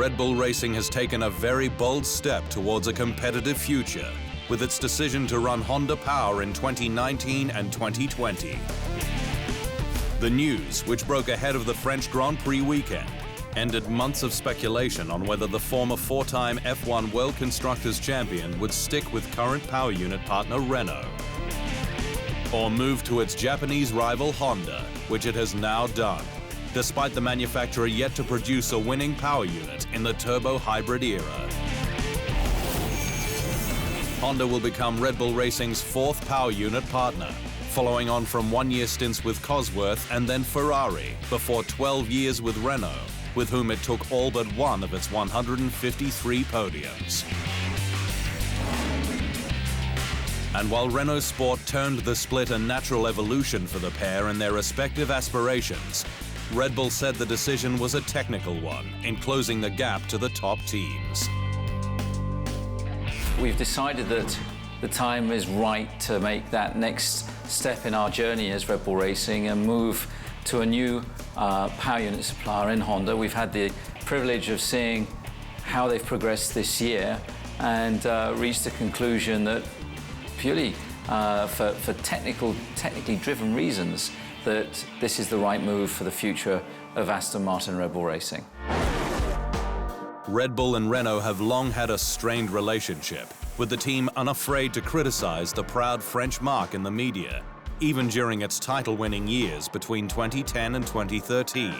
Red Bull Racing has taken a very bold step towards a competitive future with its decision to run Honda Power in 2019 and 2020. The news, which broke ahead of the French Grand Prix weekend, ended months of speculation on whether the former four-time F1 World Constructors champion would stick with current power unit partner Renault, or move to its Japanese rival Honda, which it has now done, despite the manufacturer yet to produce a winning power unit in the turbo hybrid era. Honda will become Red Bull Racing's fourth power unit partner, following on from one-year stints with Cosworth and then Ferrari, before 12 years with Renault, with whom it took all but one of its 153 podiums. And while Renault Sport turned the split a natural evolution for the pair and their respective aspirations, Red Bull said the decision was a technical one in closing the gap to the top teams. We've decided that the time is right to make that next step in our journey as Red Bull Racing and move to a new power unit supplier in Honda. We've had the privilege of seeing how they've progressed this year and reached the conclusion that purely for technically driven reasons, that this is the right move for the future of Aston Martin Red Bull Racing. Red Bull and Renault have long had a strained relationship, with the team unafraid to criticize the proud French marque in the media, even during its title-winning years between 2010 and 2013.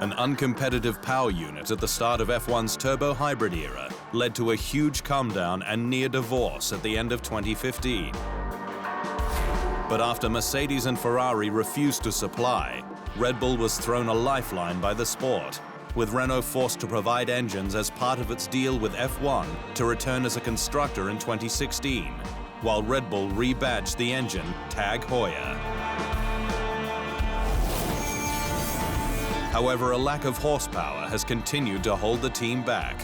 An uncompetitive power unit at the start of F1's turbo hybrid era led to a huge come-down and near divorce at the end of 2015. But after Mercedes and Ferrari refused to supply, Red Bull was thrown a lifeline by the sport, with Renault forced to provide engines as part of its deal with F1 to return as a constructor in 2016, while Red Bull rebadged the engine TAG-Heuer. However, a lack of horsepower has continued to hold the team back,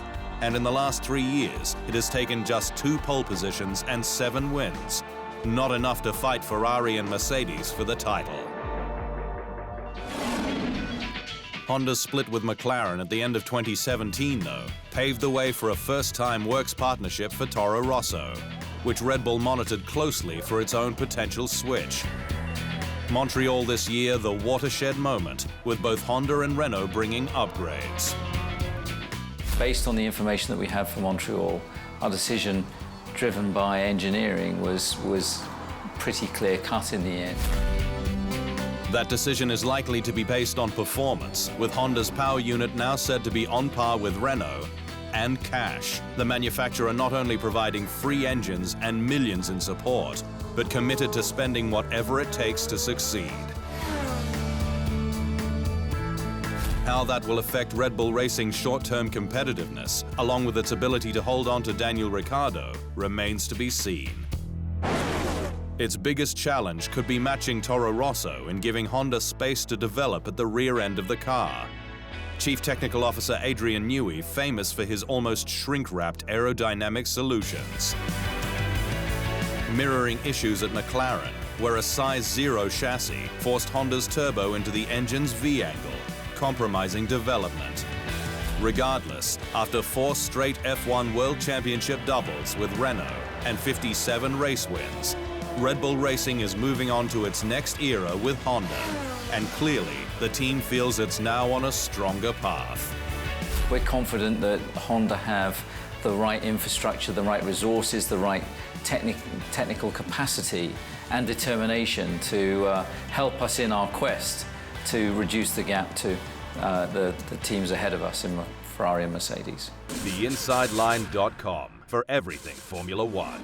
and in the last 3 years, it has taken just 2 pole positions and 7 wins, not enough to fight Ferrari and Mercedes for the title. Honda's split with McLaren at the end of 2017, though, paved the way for a first-time works partnership for Toro Rosso, which Red Bull monitored closely for its own potential switch. Montreal this year, the watershed moment, with both Honda and Renault bringing upgrades. Based on the information that we have from Montreal, our decision, driven by engineering, was pretty clear-cut in the end. That decision is likely to be based on performance, with Honda's power unit now said to be on par with Renault, and cash, the manufacturer not only providing free engines and millions in support, but committed to spending whatever it takes to succeed. How that will affect Red Bull Racing's short-term competitiveness, along with its ability to hold on to Daniel Ricciardo, remains to be seen. Its biggest challenge could be matching Toro Rosso in giving Honda space to develop at the rear end of the car. Chief Technical Officer Adrian Newey, famous for his almost shrink-wrapped aerodynamic solutions. Mirroring issues at McLaren, where a size 0 chassis forced Honda's turbo into the engine's V-angle, compromising development. Regardless, after 4 straight F1 World Championship doubles with Renault and 57 race wins, Red Bull Racing is moving on to its next era with Honda, and clearly the team feels it's now on a stronger path. We're confident that Honda have the right infrastructure, the right resources, the right technical capacity and determination to help us in our quest to reduce the gap to the teams ahead of us in Ferrari and Mercedes. TheInsideLine.com for everything Formula One.